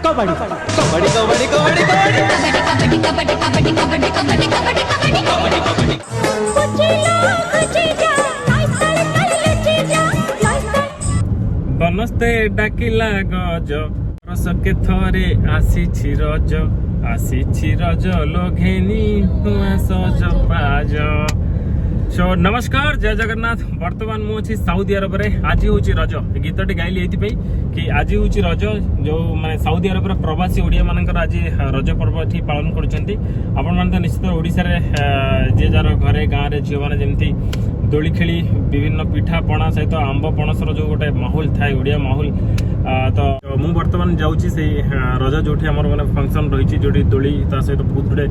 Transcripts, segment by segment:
कबड्डी कबड्डी कबड्डी कबड्डी कबड्डी कबड्डी कबड्डी कबड्डी कबड्डी कबड्डी कबड्डी कबड्डी बनस्ते डाकिला गज रसके थरे आसी रज लोघेनी हुआ सज पाज। सो नमस्कार जय जगन्नाथ। बर्तमान मुझे साउदी अरब रे आज हूँ रज गीतटी गाइली ये कि आज हूँ रज जो माने साउदी अरब प्रवासी ओडिया मानकर आज रज पर्व ये पालन कर निश्चित ओडिशा रे जे जार घरे गाँव में झील मैंने जमी दोली खेली विभिन्न पिठा पणा सहित आंब पणसर जो गोटे माहौल थाए ओडिया माहौल तो मु बर्तमान जाऊँगी से रज जो मैंने फंक्शन रही जो दोली सहित बहुत गुड़े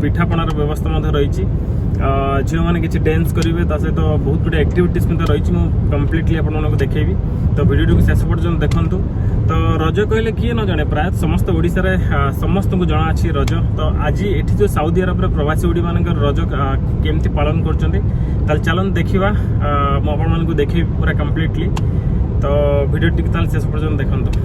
पिठापणार व्यवस्था रही झील मैंने किसी डांस करेंगे सहित बहुत गुड़े एक्टिविटीज रही कम्प्लीटली आपको देखेबी तो वीडियो को शेष पर्यटन देखूँ। तो रज कहले किए न जाने प्राय समस्त ओडिशा रे समस्त को जना अच्छी रज। तो आज ये जो साउदी अरब प्रवासी ओडी मान रज केमती पालन कर चलन देखा मुझे देखे पूरा कम्प्लीटली। तो वीडियो टी शेष पर्यटन देखते।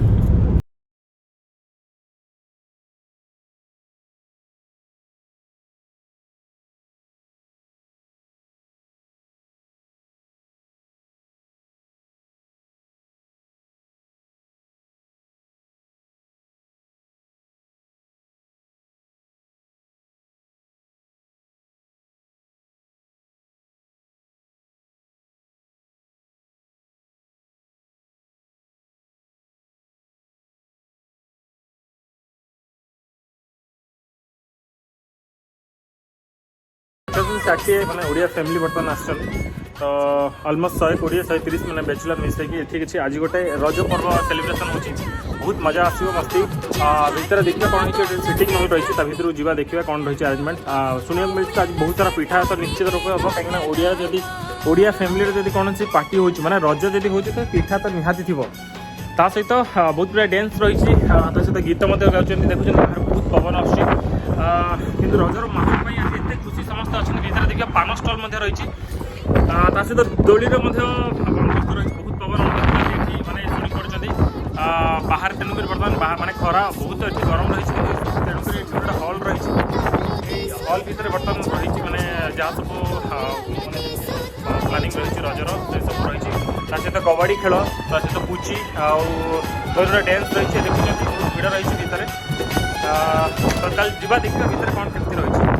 मैंने ओडिया फैमिली बर्तमान आसन तो अलमोस्ट 120-130 मैंने बैचलर मिसैकि ठीक अच्छे आज गोटे रज पर्व सेलिब्रेशन हो बहुत मजा आसो मस्ती भर देखिए कौन सिटिंग नॉल रही भर जावा देखिए कौन रही अरेंजमेंट शुणा मिलता आज बहुत सारा पिठा तो निश्चित रूप हम कहीं ओडिया जदि ओडिया फैमिली जब कौन पार्टी हो रज जब हो पिठा तो निहाती थी ता सहित बहुत गुड़ा डांस रही सहित गीत गाँव देखुं बाहर बहुत पवन आसि रजर माहौल एत खुशी समस्त अच्छे भर देखिए पान स्टल रही सहित दोली बंदोबस्त रही बहुत पवन मैंने शुणी कर बाहर तेणुक बर्तमान माने खरा बहुत ये गरम रही तेणुक गोटे हल रही हल भितर बर्तमान रही मैंने जहाँ सब प्लानिंग रही रजर से सब रही सहित कबड्डी खेल सहित पुची आउट डांस रही देखुं बहुत भिड़ रही भितर तो चल जा देखिए भितर कौन केमती रही।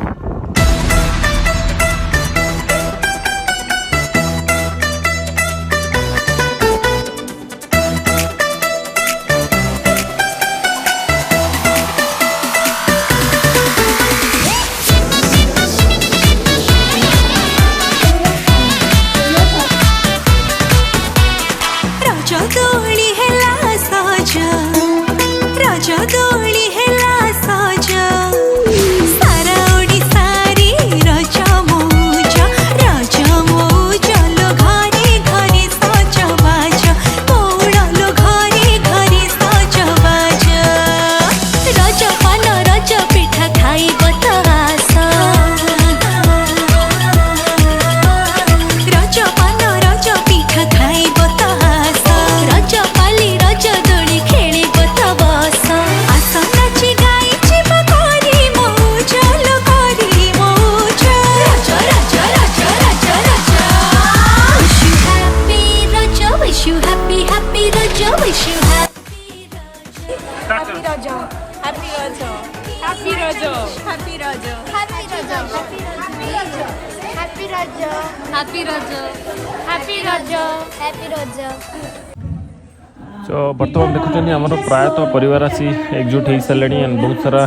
तो बर्तमान देखुं आमर प्रायतः परिवार आसी एकजुट हो सारे एंड बहुत सारा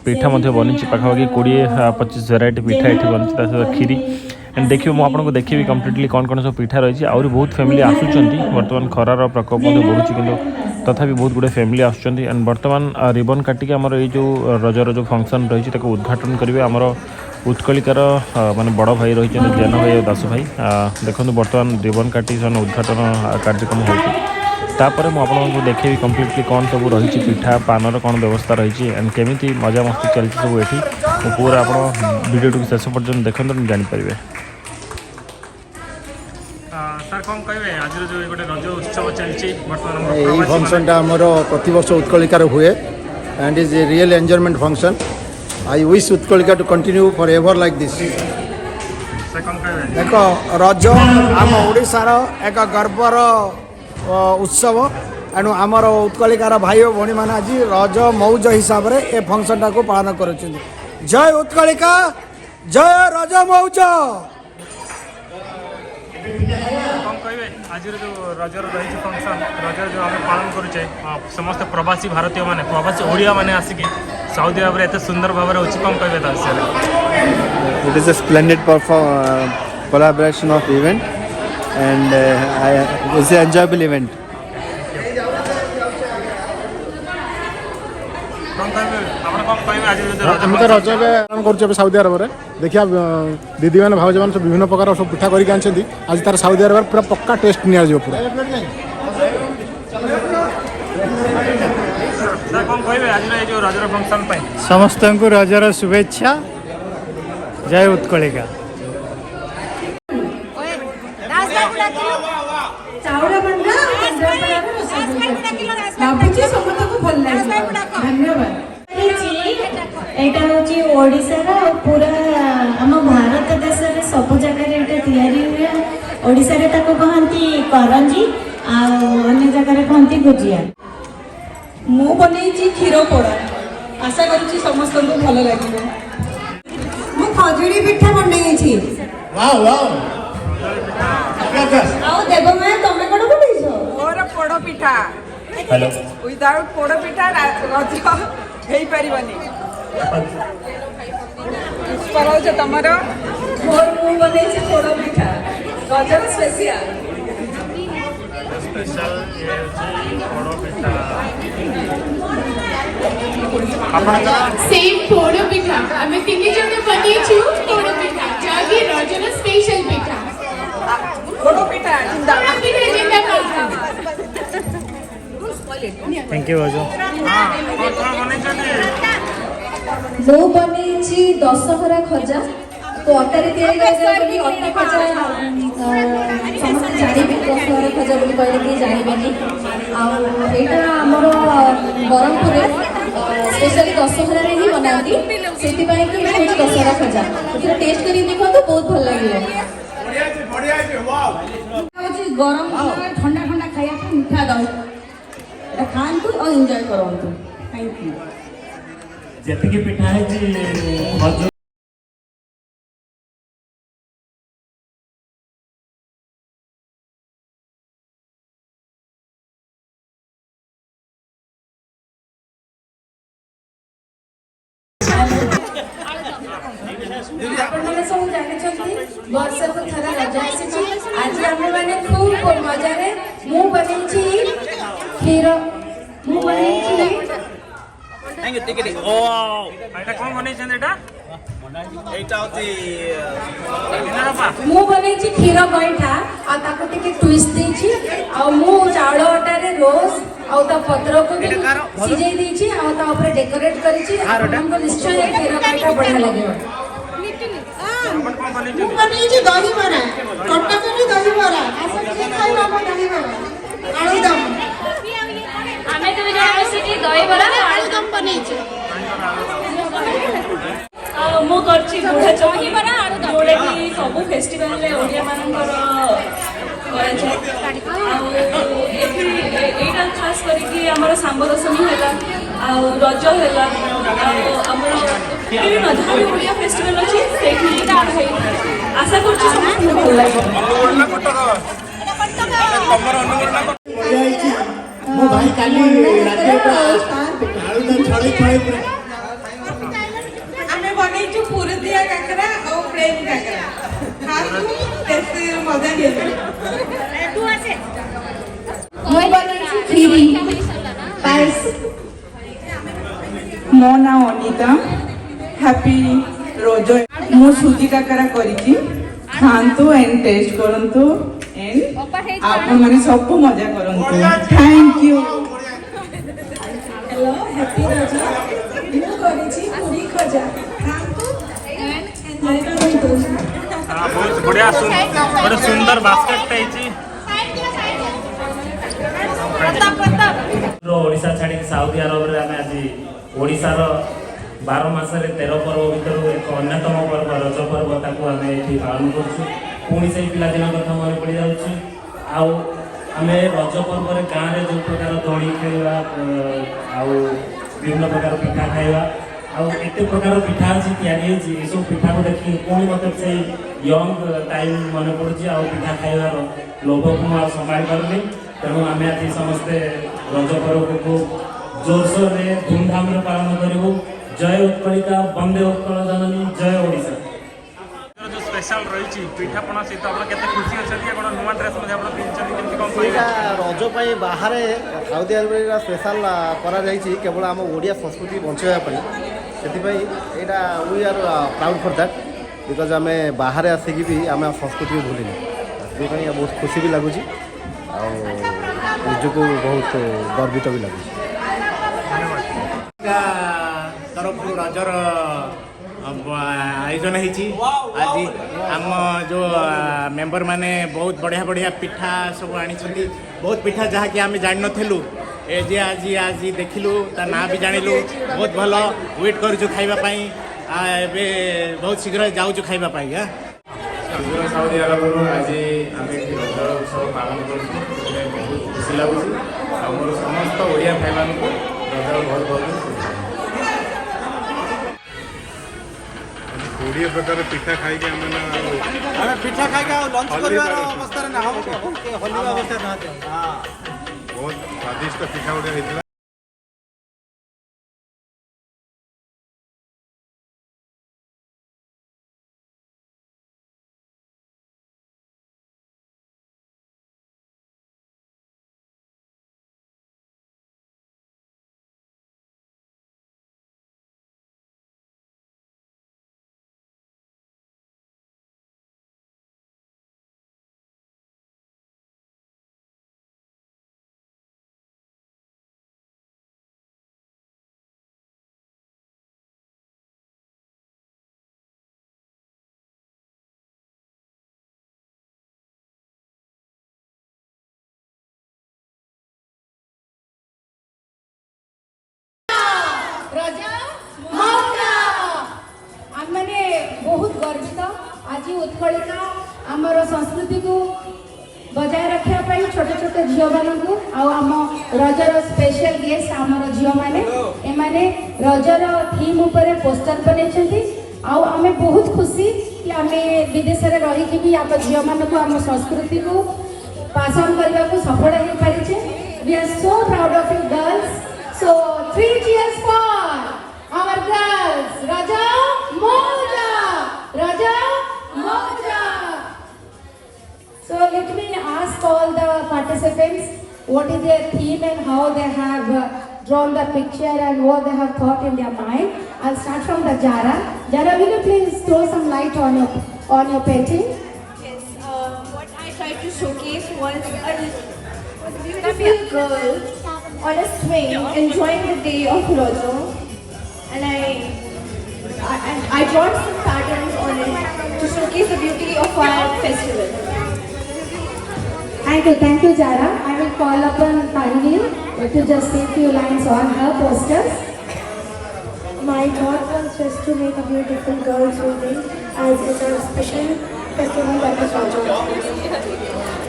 पिठा बनी पाखापाखि 20-25 भेराइटी पिठा ये बनी खीरी एंड देखिए मुझे देखी कम्प्लीटली कौन कौन सब पिठा रही है बहुत फैमिली आसुँच बर्तमान खरार प्रकोप बढ़ुची कि तथापि बहुत गुड़े फैमिली आसुँच एंड बर्तमान रिबन काटिक आमर ये जो रजर जो फंक्शन रही उद्घाटन करेंगे आमर उत्कलिकार माने बड़ भाई रही जैन भाई और दास भाई देखो बर्तमान रिबन काटी उद्घाटन कार्यक्रम होतापर मुझे देखेबी कम्प्लीटली कौन सब रही पिठा पानर कौन व्यवस्था रही एंड केमी मजा मस्ती चलती सब ये पूरा आप वीडियो को शेष पर्यटन देखते जानीपर। सर कौन कहे आज जो गोटे रज उत्सव चलती बर्तमान फंक्शनटा आमर प्रत वर्ष उत्कलिकार हुए and is a real enjoyment function. I wish Utkalika to continue forever like this. एक रज आम ओडिशार एक गर्वर उत्सव एणु आमर उत्कलिकार भाई और भणी मैंने आज रज मौज हिसाब से ए फंक्शन टाक पालन कर जय उत्कलिका जय रज मौज। आज जो रजर रही फंक्शन रजर जो आम पालन करुचे समस्त प्रवासी भारतीय माने प्रवासी ओडिया माने आसिक सऊदी अरब एत सुंदर भाव में कौन कहे? It is a splendid collaboration of event and it's an enjoyable event. आम तो रज पालन कर सऊदी अरब में देखिए दीदी मैंने भाज मैंने विभिन्न प्रकार सब पिठा करके आनी आज तार सऊदी अरब पूरा पक्का टेस्ट नि पूरा समस्त को रजर शुभेच्छा जय उत्कलिका। एटा होची ओडिसा रा पूरा हम भारत देश रे सब जगह रे तैयारी हुए ओडिसा रे ताको कहंती करंजी आ अन्य जगह रे कहंती गुजिया। मु बनेछि खीर पोड़ा आशा करूछि समस्त को भल लागिबो। मु खजुरी पिठा बनेछि। वाह वाह आओ देबो मैं तमे कोन बनेछो? मोर पोड़ पिठा। हेलो विदाउट पोड़ पिठा रज हेई परिबनी। परौज तमरो मोर मु बनेछि पोड़ पिठा रजर स्पेशल पोड़ो पिठा सेम पोड़ो पिठा आमे तीन जण बनेछु पोड़ो पिठा जागी रजन स्पेशल पिठा पोड़ो पिठा जिंदाबाद। थैंक यू भाजो। मु बनेछि दशहरा खजा तो अटारे तैयारी कराइबनी अटा खजा समस्त जानिबे दशहरा खजा बोली कहले कि जानिबेनी आ एटा हमर बरहमपुर स्पेशली दशहरा रे ही बनाती सेति पई कि होछि दशहरा खजा तो टेस्ट करी देखो तो बहुत भल लागियो। बढ़िया है वाओ होछि गरम ठंडा ठंडा खाया के मीठा दाउ एटा खांतु और एंजॉय करंतु। Thank you. जति के पिठा है जी सब जानी वर्ष को थरा रज आज आम मैंने खूब मजा रे मु बनेछि खीर मु बनेछि कौन बने मु बनेछि खीर गईठा आ ताको टिके ट्विस्ट देछि आ मु चावल आटा रे रोज आ ता पत्र को सिझाई देछि आ ता ऊपर डेकोरेट करिछि हमको निश्चय खीर गईठा बढ़िया लागेबो। बनेछि दही बरा कटक रे दही बरा आसा के खाइ बाबा दही बरा आलू दम आमे तो जानो सिटी दही बरा आलू दम बनेछि आ मु करछि गुड़ा दही बरा आलू दम जोड़े कि सब फेस्टिवल रे ओडिया मानकर करे छै आ एटा खास करी कि हमर सांब दशमी हैला आ रज हैला आ हमर বিভিন্ন ধরনের ওড়িয়া ফেস্টিভাল আছে সেইটা আশা করছি সমস্ত ভালো লাগবে। मो भाई काली राज्य आलू तो छड़े छड़े आमे बनेछु पुरदिया काकरा और प्लेन काकरा खासु टेस्ट मजा निये तू आसे মই বনাইছি খিরি পায়েস। मो ना अनिता हैप्पी रोज मु सुजी काकरा करिछि खांतु एंड टेस्ट करंतु एंड आपन माने सब मजा करंतु। Thank you. हेलो हैप्पी रज मु करिछि पूरी खजा खांतु एंड एन्जॉय करंतु। बहुत बढ़िया बड़े सुंदर बास्केट ओडिशा छाड़ी सऊदी अरब रे आज ओडिशार 12 मासरे 13 पर्व भितर एक अन्यतम पर्व रज पर्व ताकू आम ये पालन करूँ पुणी से पिलादिन कथा मन पड़ जाऊँ आम रज पर्व गाँव में जो प्रकार दड़ी खेलवा आउ विभिन्न प्रकार पिठा खाइबा आत प्रकार पिठा अच्छी या सब पिठा को देखिए पुणी मतलब से यंग टाइम मन पड़ुची आ पिठा खाइबार लोभ को मुझे संभाली पार्नी तेणु आम आज समस्ते रज पर्व को जोरसोर धूमधाम पालन करूँ। जय उत्कलिका वंदे उत्कल जननी जय ओडिशा। जो स्पेशल रही पिठापणा सहित आप खुशी अच्छे कौन नुआ ड्रेस पिंधि रज पर बाहर साउदी अरेबिया स्पेशल केवल आम ओडिया संस्कृति बचाइवाई से यहाँ we are proud for that because आम बाहर आसिकी भी आम संस्कृति को भूलिनी से बहुत खुशी भी लगुच निजक बहुत गर्वित भी लगुच। तरफ रजर आयोजन आज आम जो मेंबर माने बहुत बढ़िया बढ़िया पिठा सब आनी बहुत पिठा जहाँकि आम जान नु ए जे आज आज देखिलु ता ना भी जानिलु बहुत भल वेट करूँ खाइबापी ए बहुत शीघ्र जाऊँ खाइबापी। साउदी अरब आज आम रज उत्सव पालन कर बहुत खुशी लगुच मोर समस्त ओडिया भाई मान रजर बहुत बहुत कोड़े प्रकार पिठा खाई पिठा खाई लंच कर अवस्था ना अवस्था ना बहुत स्वादिष्ट पिठा गोटे बहुत गर्वित आज उत्कलिका आमर संस्कृति को बजाय रखापी छोटे छोटे झील मानू आम रजर स्पेशल गेस्ट आमर झील मैंने रजर थीम उपर पोस्टर बनई आम बहुत खुशी कि आम विदेश में रही भी आम झील मानक आम संस्कृति को पास ऑन करने को सफल हो पारिछे। We are so proud of you girls, so 3 cheers for our girls Raja Moja, Raja Moja. So let me ask all the participants what is their theme and how they have drawn the picture and what they have thought in their mind. I'll start from the Jara. Jara, will you please throw some light on your painting? Yes. What I tried to showcase was a beautiful girl on a swing enjoying the day of Rojo, and I drawn some patterns on it to showcase the beauty of our festival. Thank you, Jara. I will call upon Tanvi to just say a few lines on her posters. My thought was just to make a beautiful girl's wedding as it's a special festival that is Rojo.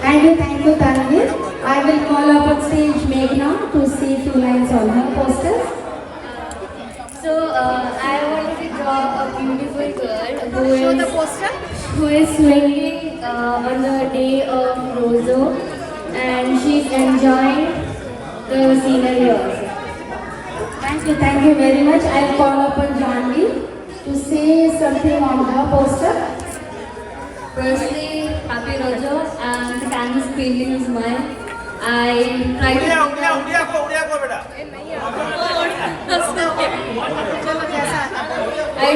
Thank you, Tanvi. I will call upon stage Meghna to say a few lines on her posters. So I wanted to draw a beautiful girl who is swinging on the day of Rojo, and she's enjoying the scenery also. Thank you very much. I'll call upon Janvi to say something on her poster. Firstly, happy Rojo, and the canvas painting is mine. I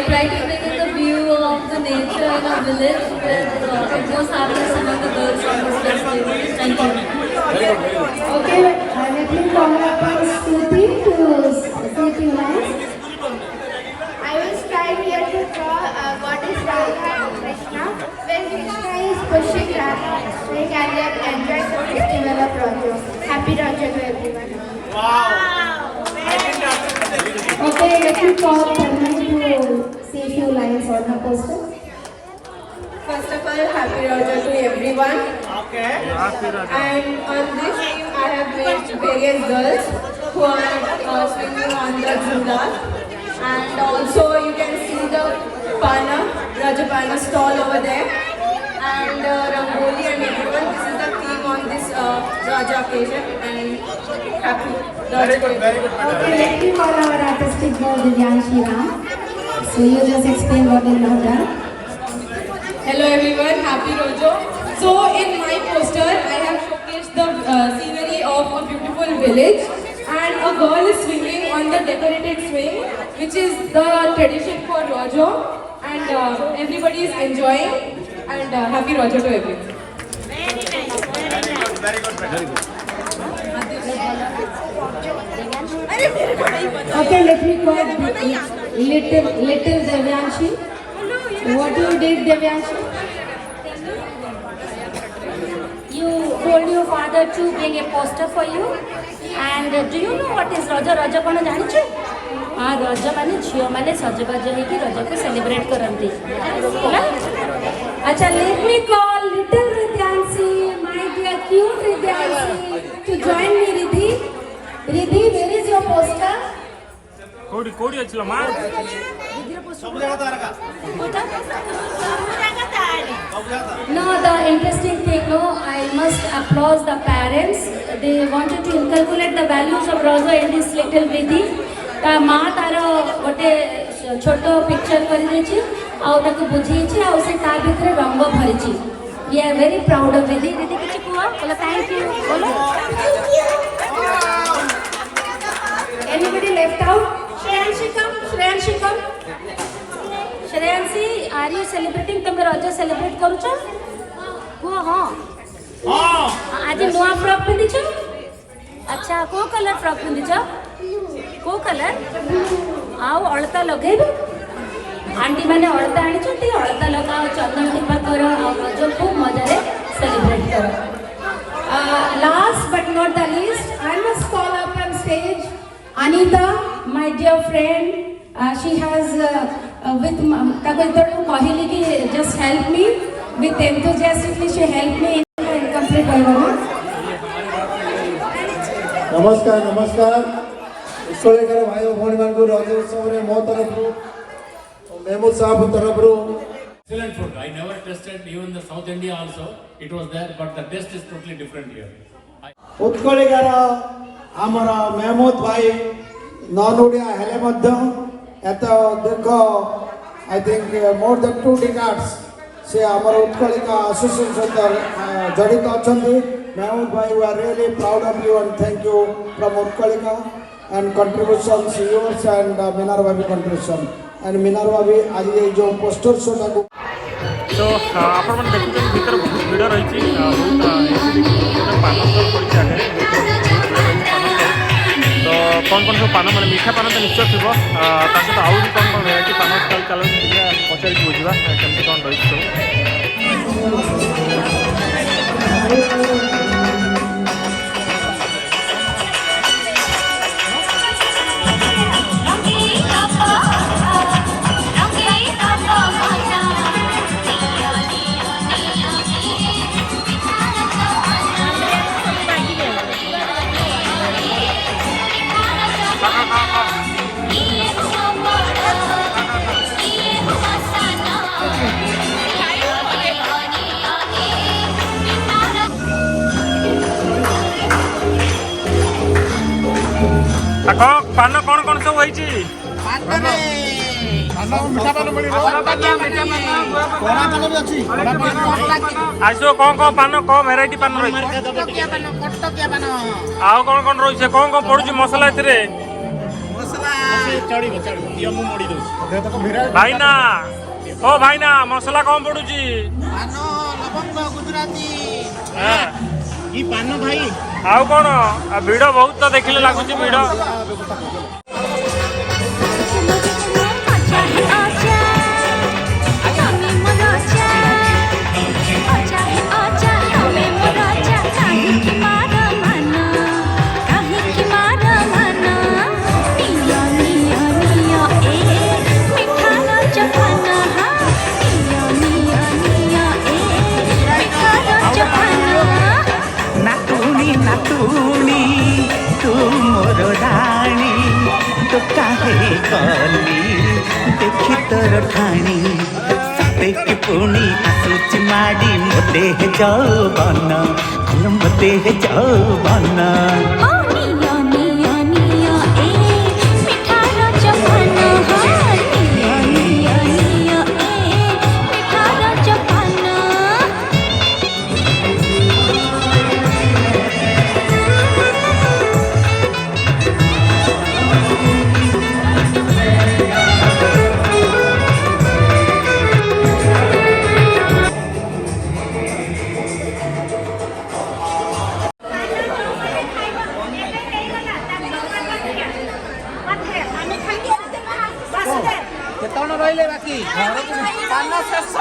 tried to make it the view of the nature in a village with it was happening among the girls from this festival. Thank you. Okay, let me call upon Stuti to say a few lines. I was trying here to draw goddess Radha and Krishna, when Krishna is pushing Radha and they enjoy the festival of Rojo. Happy Rojo to everyone. Okay, let me call Tanmay to say a few lines on her poster. First of all, happy Raja to everyone. Happy Raja. And on this team, I have made various girls who are swimming on the Jhula. And also, you can see the Pana, Raja Pana stall over there. And Rangoli and everyone. This is the theme on this Raja occasion. And happy Raja. Okay, let me call our artistic girl Divyanshi Ram. So you just explain what is Raja. Hello everyone, happy Rojo. So in my poster, I have showcased the scenery of a beautiful village, and a girl is swinging on the decorated swing, which is the tradition for Rojo, and everybody is enjoying, and happy Rojo to everyone. Okay, let me call little Devyanshi. What you did, Devyanshi? You told your father to bring a poster for you. And do you know what is Raja? Raja कौन जानिଛୁ? हाँ Raja माने झियो माने सजबाज होइकी Raja को celebrate करंती. ना? अच्छा, let me call little Ridyanshi, my dear cute Ridyanshi, to join me, Riddhi. Riddhi, where is your poster? कोडी अच्छी मा No, the interesting thing, no, I must applaud the parents. They wanted to inculcate the values of Raja in this little Riddhi. ता माँ तारो गोटे छोटो picture कर देची, आउ ताको बुझेची, आउ से ता भीतर रंग भरिची. We are very proud of Riddhi. Riddhi किछि कुआ? बोलो thank you. बोलो. Anybody left out? Shreyanshi come. Shreyanshi come. Shreyanshi, are you celebrating? तुम Raja celebrate करूचो? कुआ हाँ. आज नया फ्रॉक पिंधिचो? अच्छा, को कलर फ्रॉक पिंधिचो? को कलर? आओ अळता लगेबो? आंटी माने अळता आनिचोटी, अळता लगाओ, चंदन टिपा करो, और रजो खूब मजारे सेलिब्रेट करो. Last but not the least, I must call up on stage Anita, my dear friend. She has with कहली कि just help me with enthusiastically she helped me in incomplete performance. नमस्कार उत्कलेकर भाई भौणी मान रज उत्सव मो तरफ मेहमूद साहब तरफ Excellent food. I never tasted even the South India also. It was there, but the taste is totally different here. उत्कलेकर आमर मेहमूद भाई नॉन ओडिया हेले मध्य एत दीर्घ I think more than 2 decades से आमर उत्कलिका एसोसिएशन जड़ित अच्छा. Mahmood bhai, we are really proud of you and thank you from Utkalika and contributions yours and Minar Bhabi contribution. And Minar Bhabi आज ये जो poster show टाको. तो आपण मन देखुछन भीतर बहुत भीड़ रही छी बहुत पान स्टॉल पड़ी आगे तो कौन सब पान माने मीठा पान तो निश्चय थिबो ता सहित आउ कौन वेराइटी पान स्टॉल चलो पचारि बुझिबा केमती कौन रही सब. पान कौन कौन सब होई छी आसो कौन पान कौन भेराइटी पान रही आउ कौन रही से कौन पड़ुची मसला एथरे भाईना ओ भाईना मसला कौन पड़ुची पान भाई आउ कौन भिड़ बहुत तो देखिले लगुच भिड़ कली देखी तोर ठाणी सते कि पुणी आसुची माडी मोते जौवन मोते जौवन କେତେଜଣ ରହିଲେ ବାକି ପାନ ଶେଷ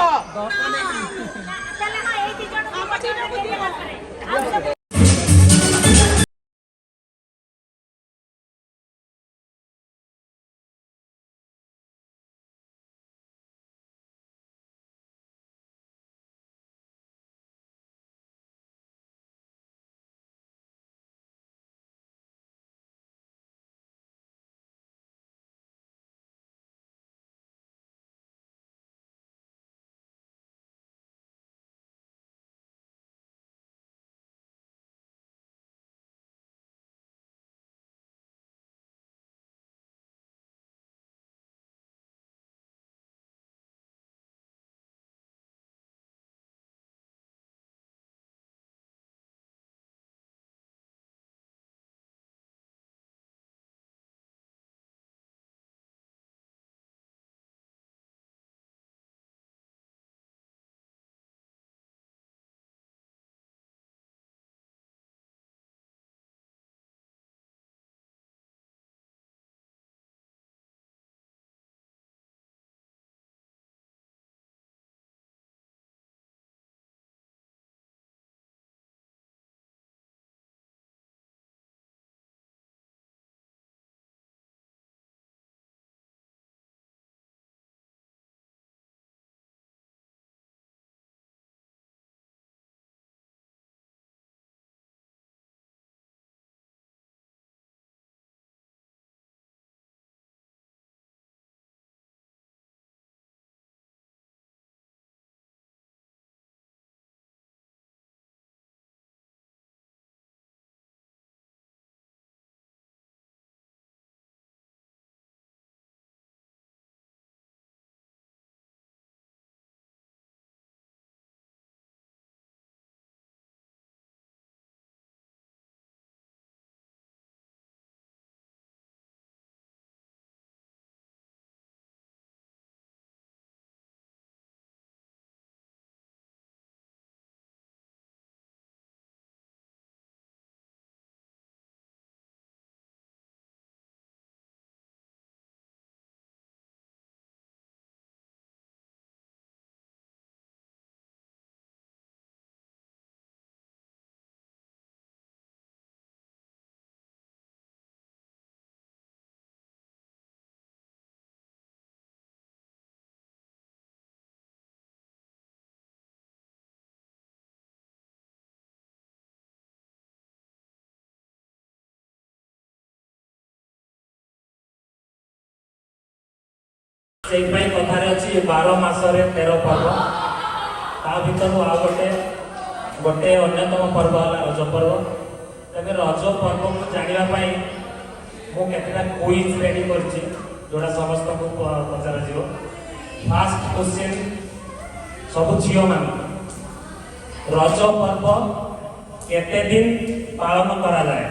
ସେଇପାଇଁ କଥାରେ ଅଛି 12 ମାସରେ 13 ପର୍ବ ତା ଭିତରୁ ଆଉ ଗୋଟେ ଅନ୍ୟତମ ପର୍ବ ହେଲା ରଜ ପର୍ବ। ତେବେ ରଜ ପର୍ବକୁ ଜାଣିବା ପାଇଁ ମୁଁ କେତେଟା କୁଇଜ୍ ରେଡି କରିଛି ଯୋଉଟା ସମସ୍ତଙ୍କୁ ପଚରାଯିବ। ଫାର୍ଷ୍ଟ କ୍ୱେଶ୍ଚିନ୍ ସବୁ ଝିଅମାନଙ୍କୁ ରଜ ପର୍ବ କେତେ ଦିନ ପାଳନ କରାଯାଏ?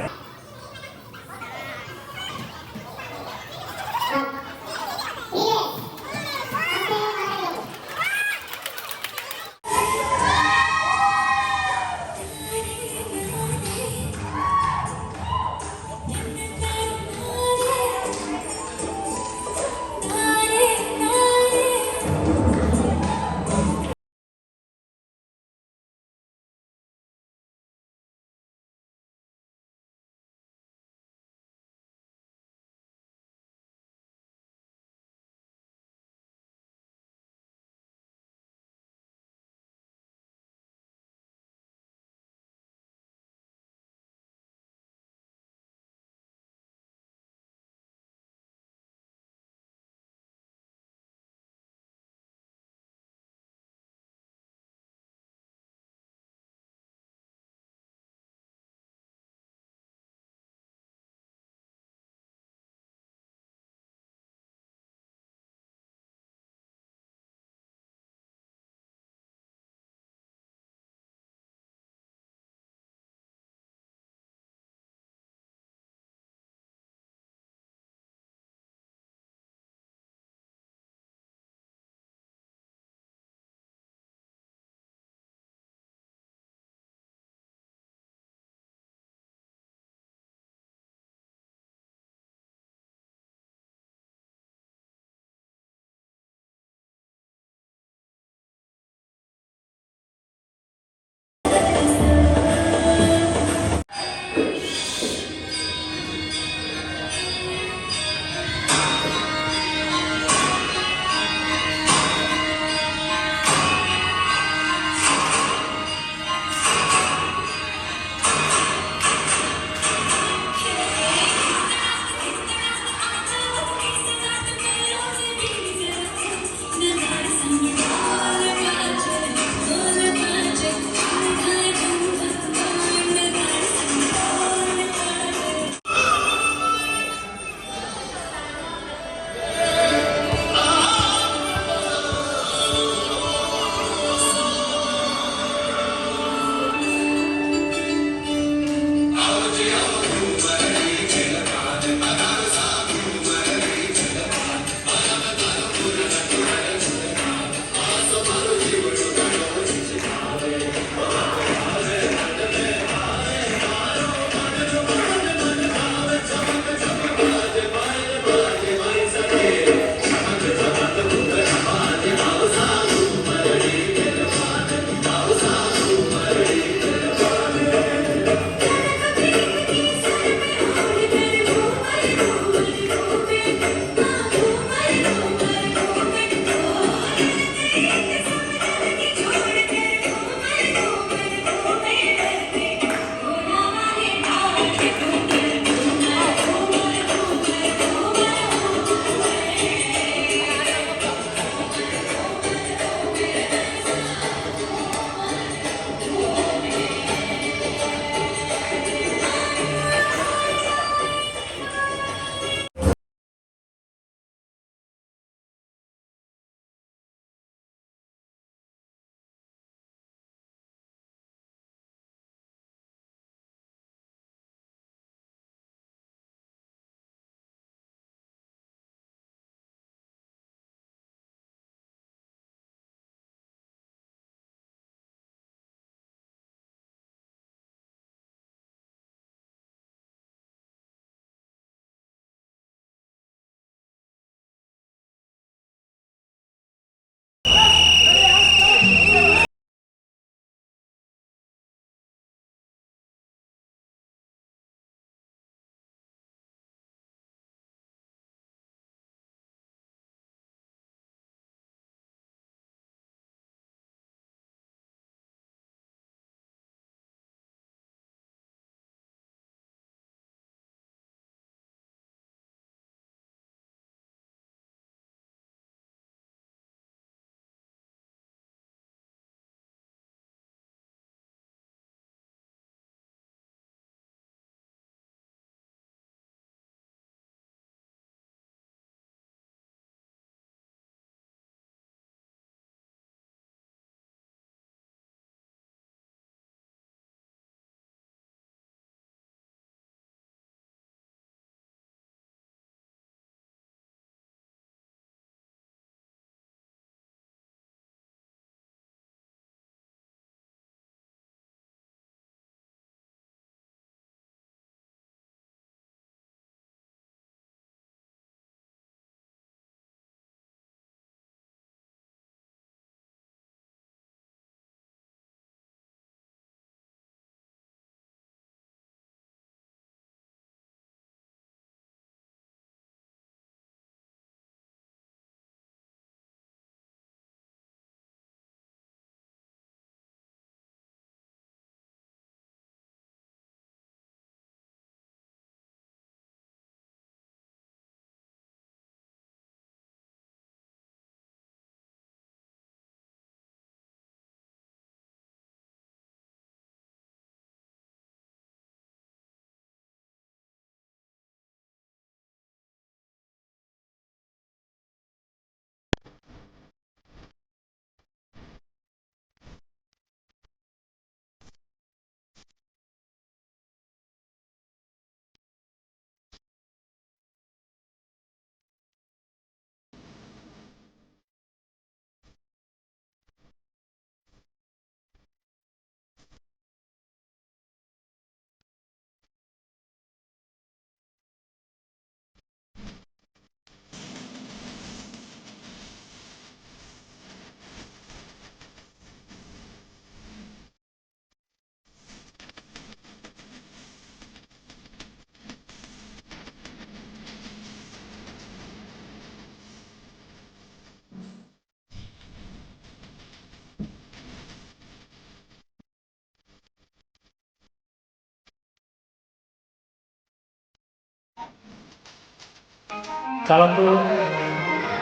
ଚାଲନ୍ତୁ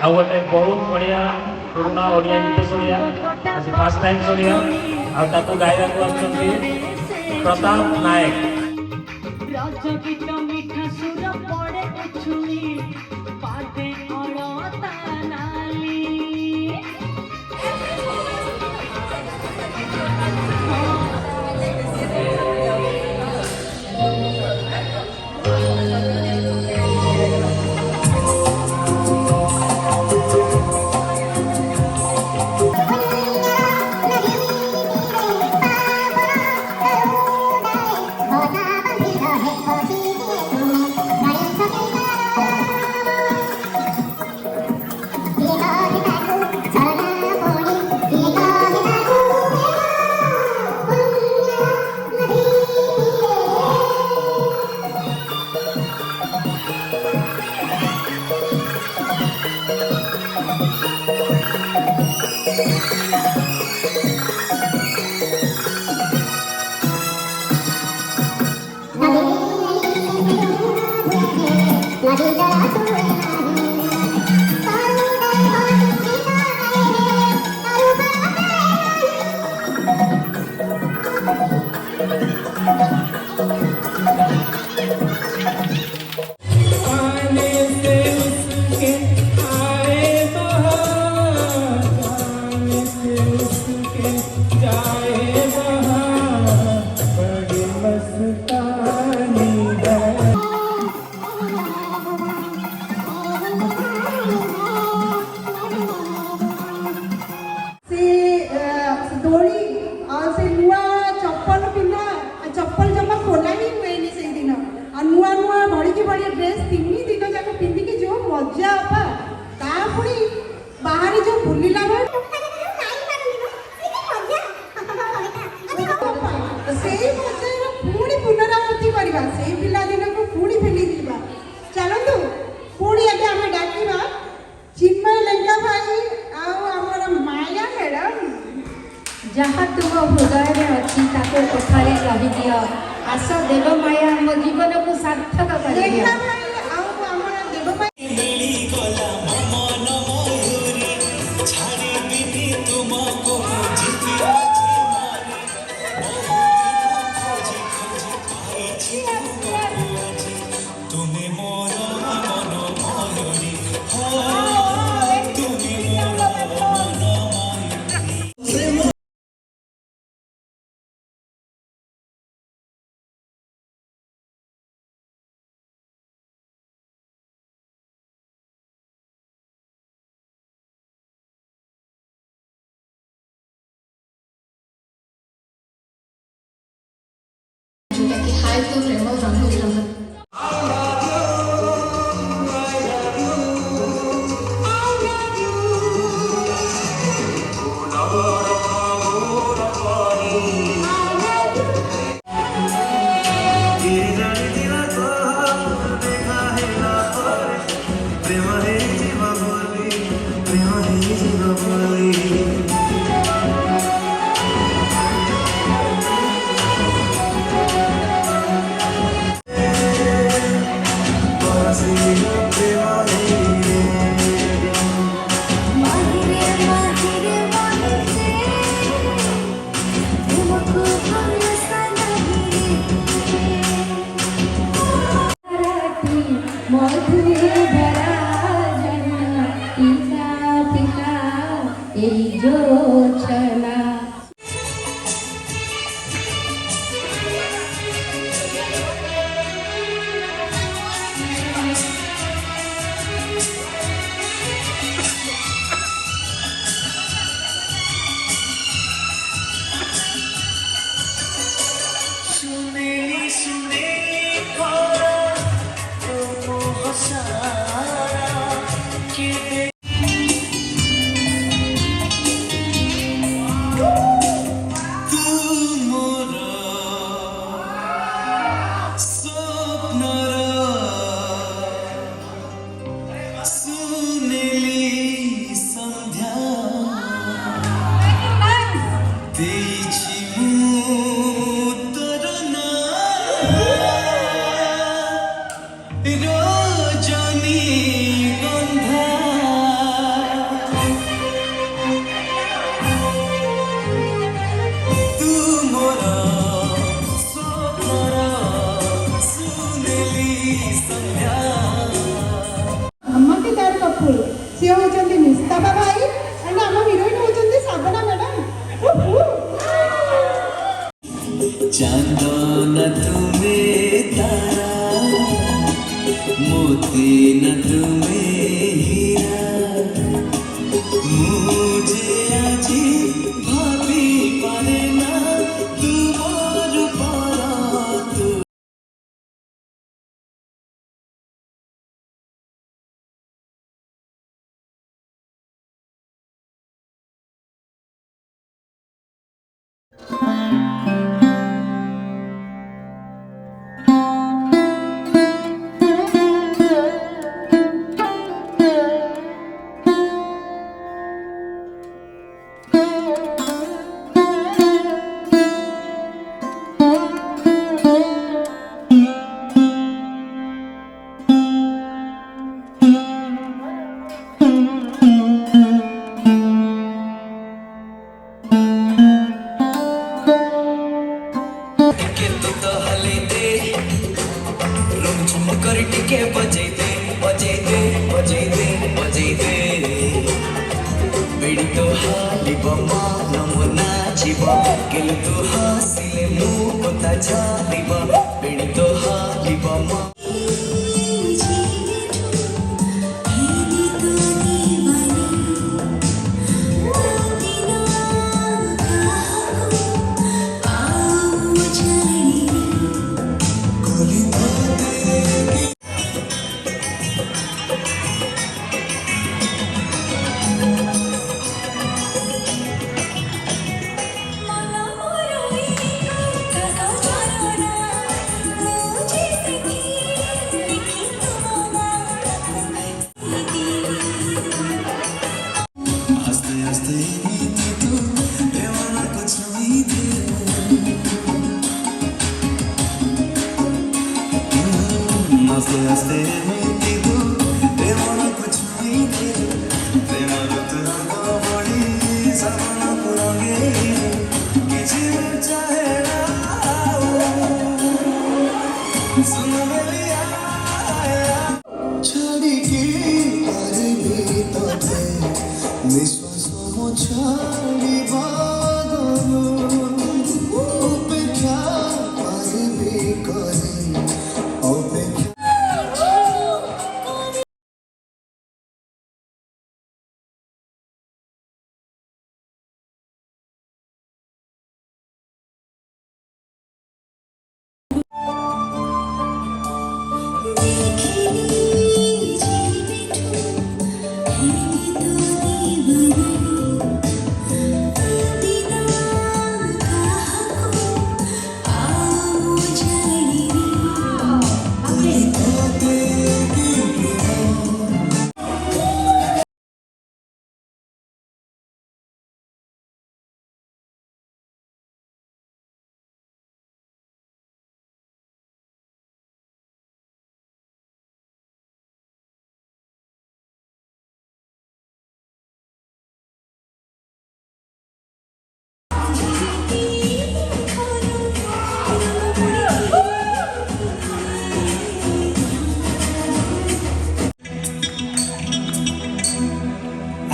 ଆଉ ଗୋଟେ ବହୁତ ବଢ଼ିଆ ପୁରୁଣା ଓଡ଼ିଆ ଗୀତ ଶୁଣିବା ଆଜି ଫାର୍ଷ୍ଟ ଟାଇମ୍ ଶୁଣିବା ଆଉ ତାକୁ ଗାଇବାକୁ ଆସୁଛନ୍ତି ପ୍ରତାପ ନାୟକ। ଦୋଳି ଆଉ ସେ ନୂଆ ଚପଲ ପିନ୍ଧା ଚପଲ ଜମା ଖୋଲା ହିଁ ହୁଏନି ସେଇଦିନ ଆଉ ନୂଆ ନୂଆ ଭଳିକି ଭଳିଆ ଡ୍ରେସ୍ 3 ଦିନ ଯାକ ପିନ୍ଧିକି ଯୋଉ ମଜା ଅପା ତା ପୁଣି ବାହାରେ ଯୋଉ ବୁଲିଲା ବେଳେ ସେଇ ମଜାର ପୁଣି ପୁନରାବୃତ୍ତି କରିବା ସେଇ ପିଲାଦିନକୁ ପୁଣି ଫେରି ଯିବା ଚାଲନ୍ତୁ ପୁଣି ଏବେ ଆମେ ଡାକିବା ଚିନ୍ମୟ ଲେଙ୍କା ଭାଇ ଆଉ ଆମର ମାୟା ମ୍ୟାଡ଼ାମ जहाँ तुम हृदय में अच्छी ताको कथारे कहिदियो आस देव माया मो जीवन को सार्थक कर दियो कि हाय तो प्रेम रंग रंग चांदन तुम्हें तारा मोती न तुम्हें हीरा मुझे আজি ভাবি পারে না তোমার পরাত के तू तो हले दे रुम झुम कर टिके बजे दे बजे दे बजे दे बजे दे बेड़ी तो हालिब मान मुना जीव केलु तू हसिले मु कथा जालिब बेड़ी तो हालिब मान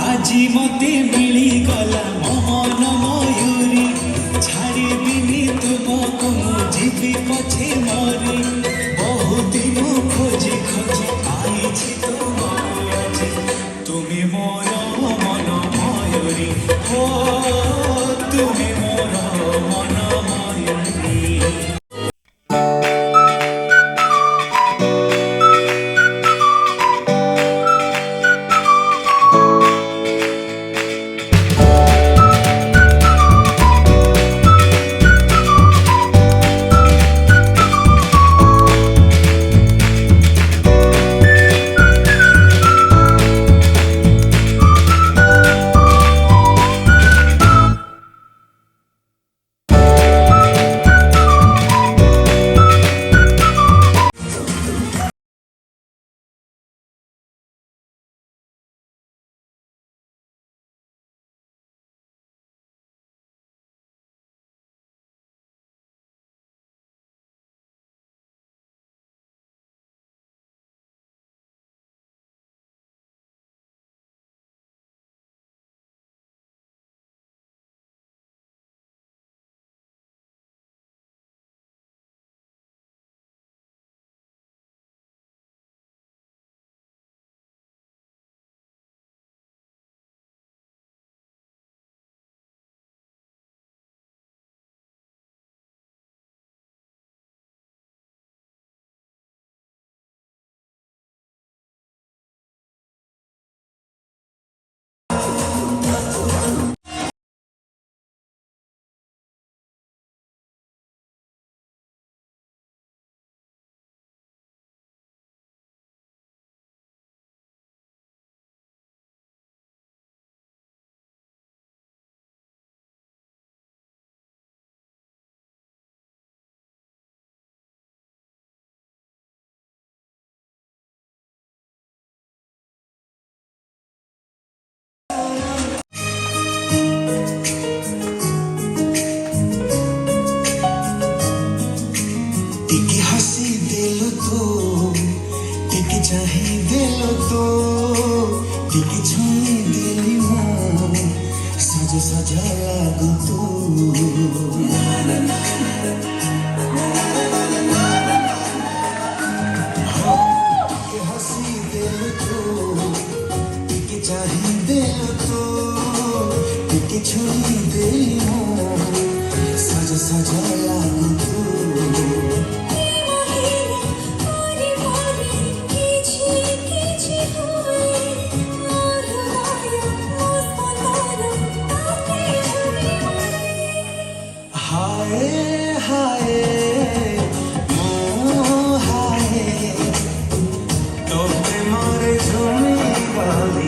আজি মতে মিলি গলা মন ময়ূरी ছাড়িবিনি তুমকু মু ଯିବି ପଛେ ମରି ବହୁ ଦିନ ଖୋଜି ଖୋଜି ପାଇଛି ତୁମକୁ ଆଜି ତୁମେ ମୋର ମନ ମୟୂରୀ ଓ ତୁମେ ମୋର ମନ ମୟୂରୀ टिके हसी दिल तो टिके चाहे दिल तो टिके छुई दिल मां सज सजा लागू तू टिके हसी दिल तो टिके चाहे दिल तो टिके छुई दिल मां सज सजा लागू तू हाय हाय ओ हाय तो पे मारे झूमी वाली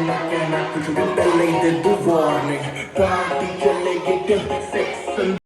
कहना कुछ भी पहले ही दे दो वार्निंग पार्टी चलेगी टिप सेक्शन